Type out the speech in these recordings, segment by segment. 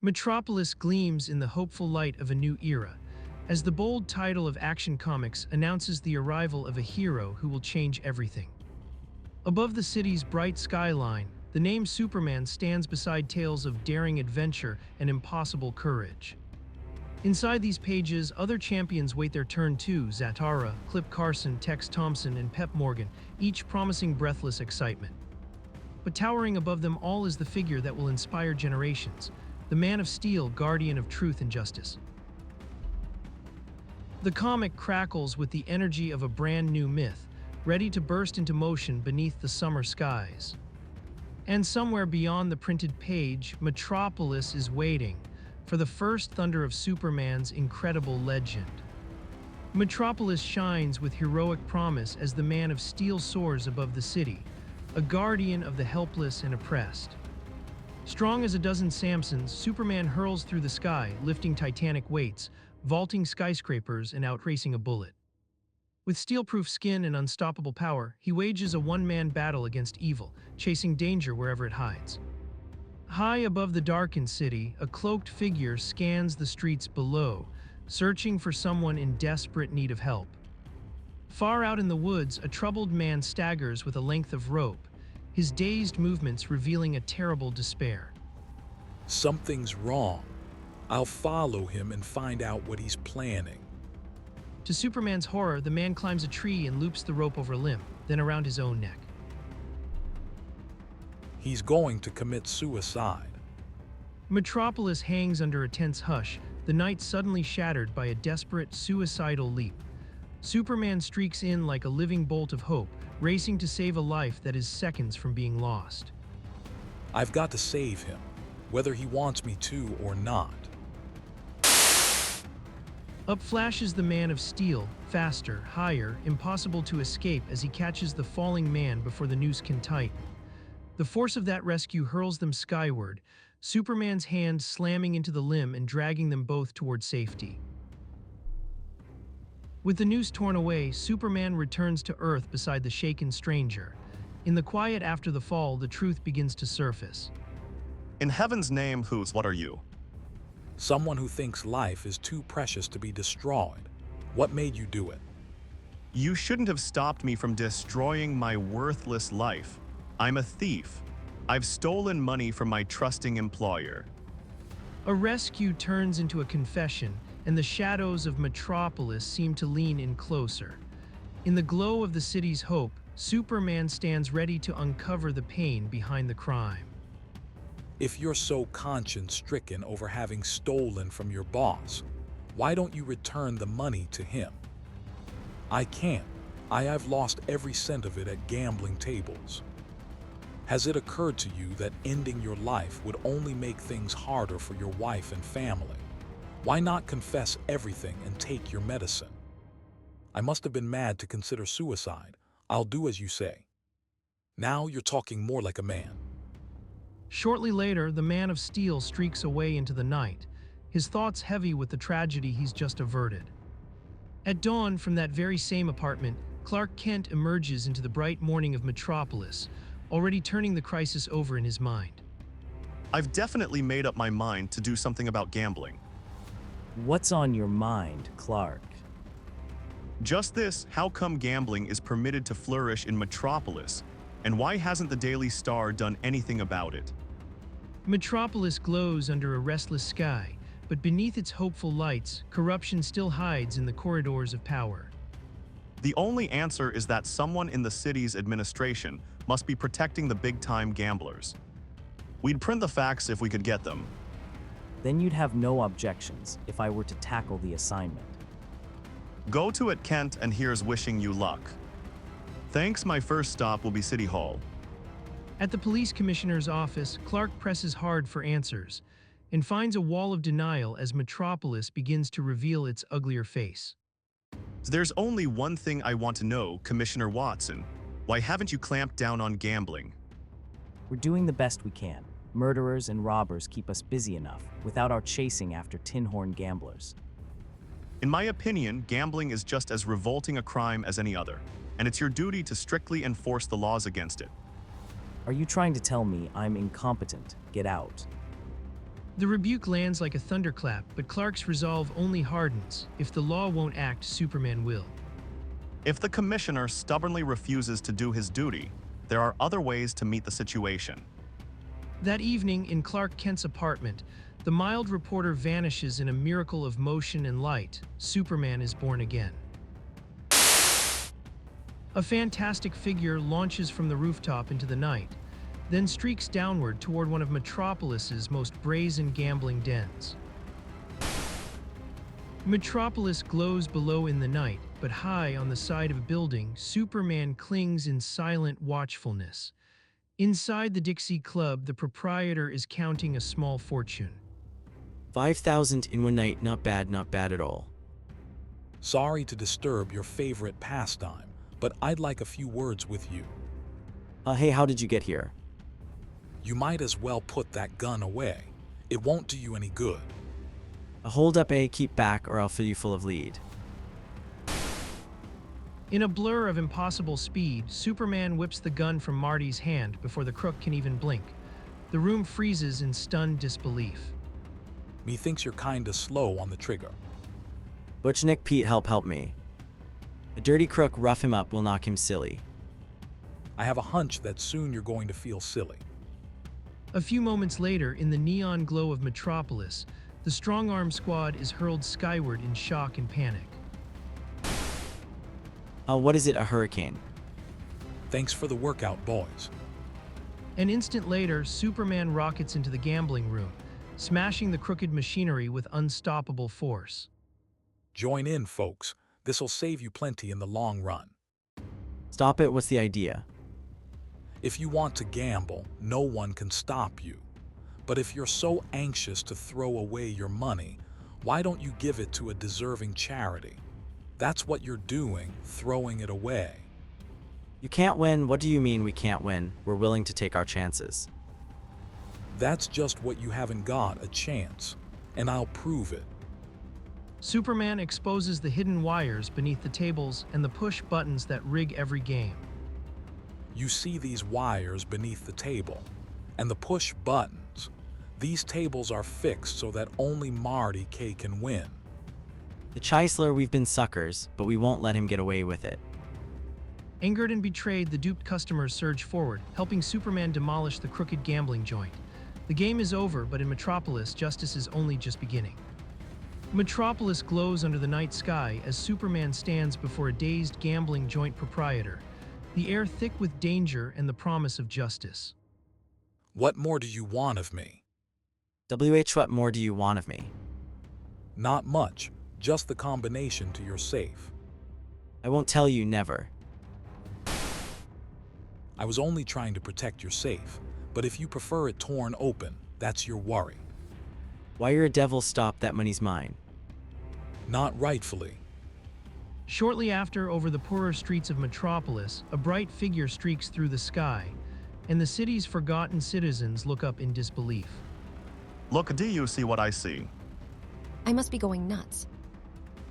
Metropolis gleams in the hopeful light of a new era, as the bold title of Action Comics announces the arrival of a hero who will change everything. Above the city's bright skyline, the name Superman stands beside tales of daring adventure and impossible courage. Inside these pages, other champions wait their turn too: Zatara, Clip Carson, Tex Thompson, and Pep Morgan, each promising breathless excitement. But towering above them all is the figure that will inspire generations, the Man of Steel, guardian of truth and justice. The comic crackles with the energy of a brand new myth, ready to burst into motion beneath the summer skies. And somewhere beyond the printed page, Metropolis is waiting for the first thunder of Superman's incredible legend. Metropolis shines with heroic promise as the Man of Steel soars above the city, a guardian of the helpless and oppressed. Strong as a dozen Samsons, Superman hurls through the sky, lifting titanic weights, vaulting skyscrapers, and outracing a bullet. With steel-proof skin and unstoppable power, he wages a one-man battle against evil, chasing danger wherever it hides. High above the darkened city, a cloaked figure scans the streets below, searching for someone in desperate need of help. Far out in the woods, a troubled man staggers with a length of rope, his dazed movements revealing a terrible despair. Something's wrong. I'll follow him and find out what he's planning. To Superman's horror, the man climbs a tree and loops the rope over a limb, then around his own neck. He's going to commit suicide. Metropolis hangs under a tense hush, the night suddenly shattered by a desperate, suicidal leap. Superman streaks in like a living bolt of hope, racing to save a life that is seconds from being lost. I've got to save him, whether he wants me to or not. Up flashes the Man of Steel, faster, higher, impossible to escape as he catches the falling man before the noose can tighten. The force of that rescue hurls them skyward, Superman's hand slamming into the limb and dragging them both toward safety. With the noose torn away, Superman returns to Earth beside the shaken stranger. In the quiet after the fall, the truth begins to surface. In heaven's name, what are you? Someone who thinks life is too precious to be destroyed. What made you do it? You shouldn't have stopped me from destroying my worthless life. I'm a thief. I've stolen money from my trusting employer. A rescue turns into a confession, and the shadows of Metropolis seem to lean in closer. In the glow of the city's hope, Superman stands ready to uncover the pain behind the crime. If you're so conscience-stricken over having stolen from your boss, why don't you return the money to him? I can't. I've lost every cent of it at gambling tables. Has it occurred to you that ending your life would only make things harder for your wife and family? Why not confess everything and take your medicine? I must have been mad to consider suicide. I'll do as you say. Now you're talking more like a man. Shortly later, the Man of Steel streaks away into the night, his thoughts heavy with the tragedy he's just averted. At dawn, from that very same apartment, Clark Kent emerges into the bright morning of Metropolis, already turning the crisis over in his mind. I've definitely made up my mind to do something about gambling. What's on your mind, Clark? Just this: how come gambling is permitted to flourish in Metropolis, and why hasn't the Daily Star done anything about it? Metropolis glows under a restless sky, but beneath its hopeful lights, corruption still hides in the corridors of power. The only answer is that someone in the city's administration must be protecting the big-time gamblers. We'd print the facts if we could get them. Then you'd have no objections if I were to tackle the assignment. Go to it, Kent, and here's wishing you luck. Thanks. My first stop will be City Hall. At the police commissioner's office, Clark presses hard for answers and finds a wall of denial as Metropolis begins to reveal its uglier face. There's only one thing I want to know, Commissioner Watson. Why haven't you clamped down on gambling? We're doing the best we can. Murderers and robbers keep us busy enough without our chasing after tin-horn gamblers. In my opinion, gambling is just as revolting a crime as any other, and it's your duty to strictly enforce the laws against it. Are you trying to tell me I'm incompetent? Get out. The rebuke lands like a thunderclap, but Clark's resolve only hardens. If the law won't act, Superman will. If the commissioner stubbornly refuses to do his duty, there are other ways to meet the situation. That evening, in Clark Kent's apartment, the mild reporter vanishes in a miracle of motion and light. Superman is born again. A fantastic figure launches from the rooftop into the night, then streaks downward toward one of Metropolis's most brazen gambling dens. Metropolis glows below in the night, but high on the side of a building, Superman clings in silent watchfulness. Inside the Dixie Club, the proprietor is counting a small fortune. 5,000 in one night, not bad at all. Sorry to disturb your favorite pastime, but I'd like a few words with you. Hey, how did you get here? You might as well put that gun away. It won't do you any good. Hold up, keep back or I'll fill you full of lead. In a blur of impossible speed, Superman whips the gun from Marty's hand before the crook can even blink. The room freezes in stunned disbelief. Methinks you're kinda slow on the trigger. Butch, Nick, Pete, help me. A dirty crook, rough him up, will knock him silly. I have a hunch that soon you're going to feel silly. A few moments later, in the neon glow of Metropolis, the strong-arm squad is hurled skyward in shock and panic. What is it, a hurricane? Thanks for the workout, boys. An instant later, Superman rockets into the gambling room, smashing the crooked machinery with unstoppable force. Join in, folks. This'll save you plenty in the long run. Stop it, what's the idea? If you want to gamble, no one can stop you. But if you're so anxious to throw away your money, why don't you give it to a deserving charity? That's what you're doing, throwing it away. You can't win? What do you mean we can't win? We're willing to take our chances. That's just what you haven't got, a chance. And I'll prove it. Superman exposes the hidden wires beneath the tables and the push buttons that rig every game. You see these wires beneath the table, and the push buttons. These tables are fixed so that only Marty K can win. The Chrysler, we've been suckers, but we won't let him get away with it. Angered and betrayed, the duped customers surge forward, helping Superman demolish the crooked gambling joint. The game is over, but in Metropolis, justice is only just beginning. Metropolis glows under the night sky as Superman stands before a dazed gambling joint proprietor, the air thick with danger and the promise of justice. What more do you want of me? What more do you want of me? Not much, just the combination to your safe. I won't tell you, never. I was only trying to protect your safe, but if you prefer it torn open, that's your worry. Why you're a devil, stop, that money's mine. Not rightfully. Shortly after, over the poorer streets of Metropolis, a bright figure streaks through the sky, and the city's forgotten citizens look up in disbelief. Look, do you see what I see? I must be going nuts.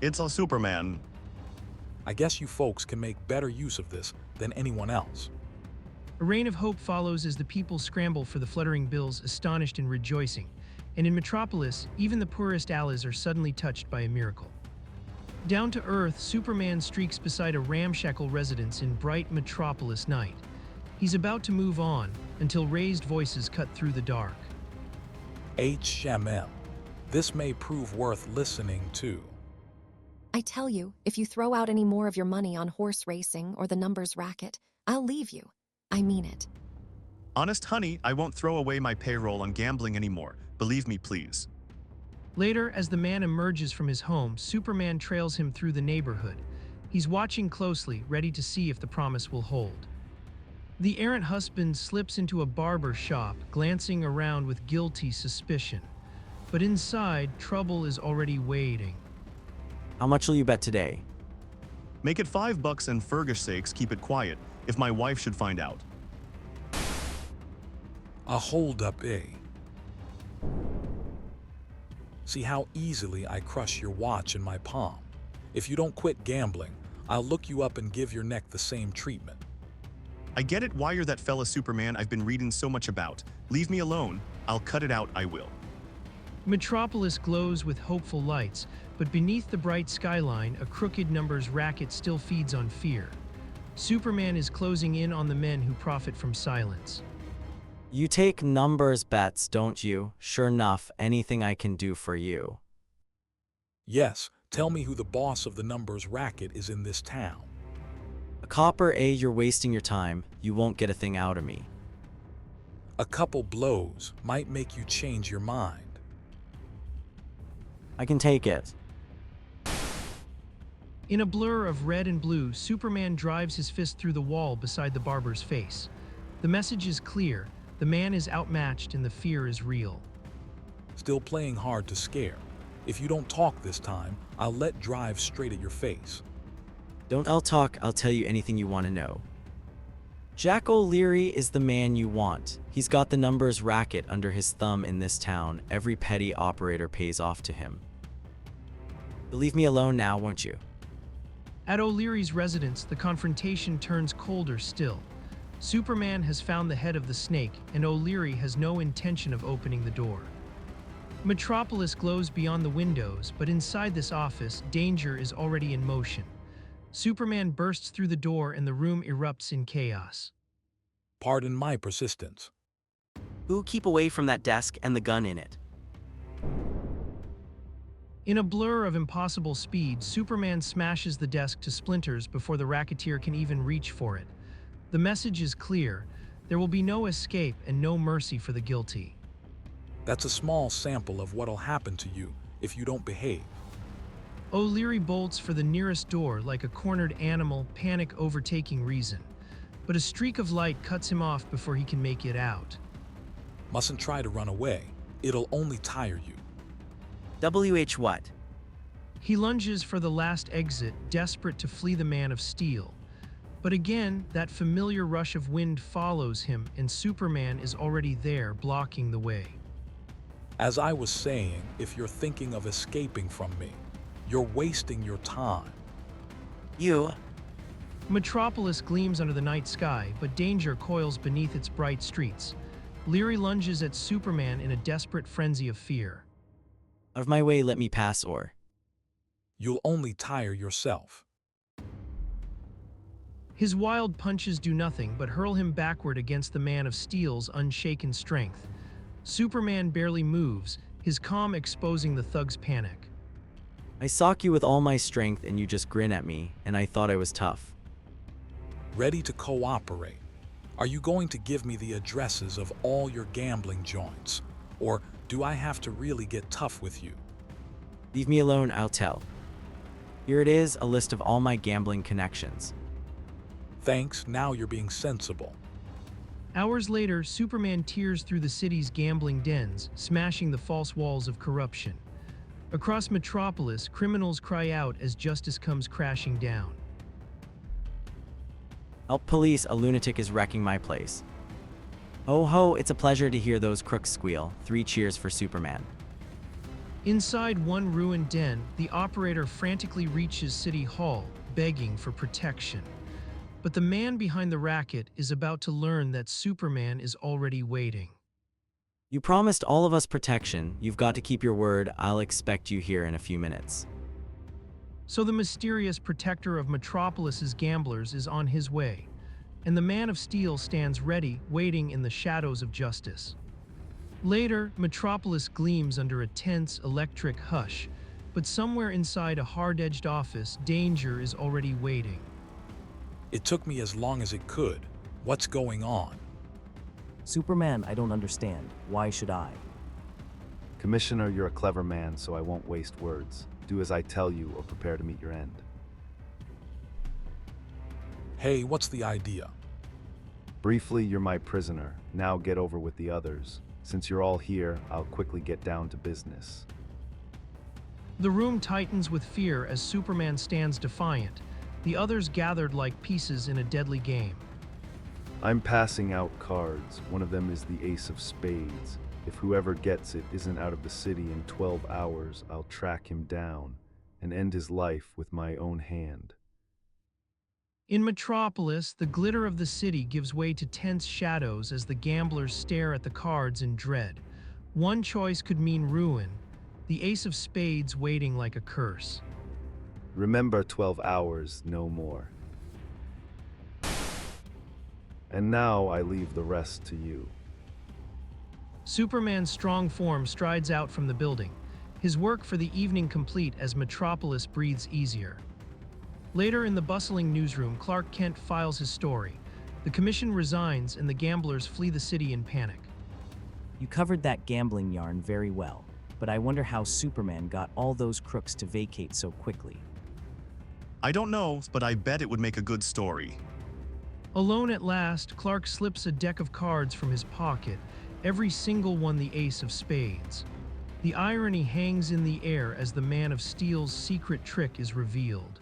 It's a Superman. I guess you folks can make better use of this than anyone else. A rain of hope follows as the people scramble for the fluttering bills, astonished and rejoicing. And in Metropolis, even the poorest alleys are suddenly touched by a miracle. Down to earth, Superman streaks beside a ramshackle residence in bright Metropolis night. He's about to move on until raised voices cut through the dark. HMM. This may prove worth listening to. I tell you, if you throw out any more of your money on horse racing or the numbers racket, I'll leave you. I mean it. Honest honey, I won't throw away my payroll on gambling anymore. Believe me, please. Later, as the man emerges from his home, Superman trails him through the neighborhood. He's watching closely, ready to see if the promise will hold. The errant husband slips into a barber shop, glancing around with guilty suspicion. But inside, trouble is already waiting. How much will you bet today? Make it $5 and for gosh sakes keep it quiet if my wife should find out. A hold-up, eh? See how easily I crush your watch in my palm. If you don't quit gambling, I'll look you up and give your neck the same treatment. I get it why you're that fella Superman I've been reading so much about. Leave me alone. I'll cut it out, I will. Metropolis glows with hopeful lights, but beneath the bright skyline, a crooked numbers racket still feeds on fear. Superman is closing in on the men who profit from silence. You take numbers bets, don't you? Sure enough, anything I can do for you. Yes, tell me who the boss of the numbers racket is in this town. A copper A, you're wasting your time. You won't get a thing out of me. A couple blows might make you change your mind. I can take it. In a blur of red and blue, Superman drives his fist through the wall beside the barber's face. The message is clear. The man is outmatched and the fear is real. Still playing hard to scare. If you don't talk this time, I'll let drive straight at your face. Don't I'll talk, I'll tell you anything you want to know. Jack O'Leary is the man you want. He's got the numbers racket under his thumb in this town. Every petty operator pays off to him. You'll leave me alone now, won't you? At O'Leary's residence, the confrontation turns colder still. Superman has found the head of the snake, and O'Leary has no intention of opening the door. Metropolis glows beyond the windows, but inside this office, danger is already in motion. Superman bursts through the door and the room erupts in chaos. Pardon my persistence. Who keep away from that desk and the gun in it? In a blur of impossible speed, Superman smashes the desk to splinters before the racketeer can even reach for it. The message is clear. There will be no escape and no mercy for the guilty. That's a small sample of what'll happen to you if you don't behave. O'Leary bolts for the nearest door like a cornered animal, panic overtaking reason. But a streak of light cuts him off before he can make it out. Mustn't try to run away. It'll only tire you. WH what? He lunges for the last exit, desperate to flee the Man of Steel. But again, that familiar rush of wind follows him, and Superman is already there, blocking the way. As I was saying, if you're thinking of escaping from me, you're wasting your time. You. Metropolis gleams under the night sky, but danger coils beneath its bright streets. Leary lunges at Superman in a desperate frenzy of fear. Out of my way, let me pass, or You'll only tire yourself. His wild punches do nothing but hurl him backward against the Man of Steel's unshaken strength. Superman barely moves, his calm exposing the thug's panic. I sock you with all my strength and you just grin at me, and I thought I was tough. Ready to cooperate. Are you going to give me the addresses of all your gambling joints? Or do I have to really get tough with you? Leave me alone, I'll tell. Here it is, a list of all my gambling connections. Thanks, now you're being sensible. Hours later, Superman tears through the city's gambling dens, smashing the false walls of corruption. Across Metropolis, criminals cry out as justice comes crashing down. Help police, a lunatic is wrecking my place. Ho ho, it's a pleasure to hear those crooks squeal. 3 cheers for Superman. Inside one ruined den, the operator frantically reaches City Hall, begging for protection. But the man behind the racket is about to learn that Superman is already waiting. You promised all of us protection. You've got to keep your word. I'll expect you here in a few minutes. So the mysterious protector of Metropolis's gamblers is on his way, and the Man of Steel stands ready, waiting in the shadows of justice. Later, Metropolis gleams under a tense, electric hush, but somewhere inside a hard-edged office, danger is already waiting. It took me as long as it could. What's going on? Superman, I don't understand. Why should I? Commissioner, you're a clever man, so I won't waste words. Do as I tell you or prepare to meet your end. Hey, what's the idea? Briefly, you're my prisoner. Now get over with the others. Since you're all here, I'll quickly get down to business. The room tightens with fear as Superman stands defiant, the others gathered like pieces in a deadly game. I'm passing out cards. One of them is the Ace of Spades. If whoever gets it isn't out of the city in 12 hours, I'll track him down and end his life with my own hand. In Metropolis, the glitter of the city gives way to tense shadows as the gamblers stare at the cards in dread. One choice could mean ruin, the ace of spades waiting like a curse. Remember 12 hours, no more. And now I leave the rest to you. Superman's strong form strides out from the building, his work for the evening complete as Metropolis breathes easier. Later in the bustling newsroom, Clark Kent files his story. The commission resigns and the gamblers flee the city in panic. You covered that gambling yarn very well, but I wonder how Superman got all those crooks to vacate so quickly. I don't know, but I bet it would make a good story. Alone at last, Clark slips a deck of cards from his pocket, every single one the ace of spades. The irony hangs in the air as the Man of Steel's secret trick is revealed.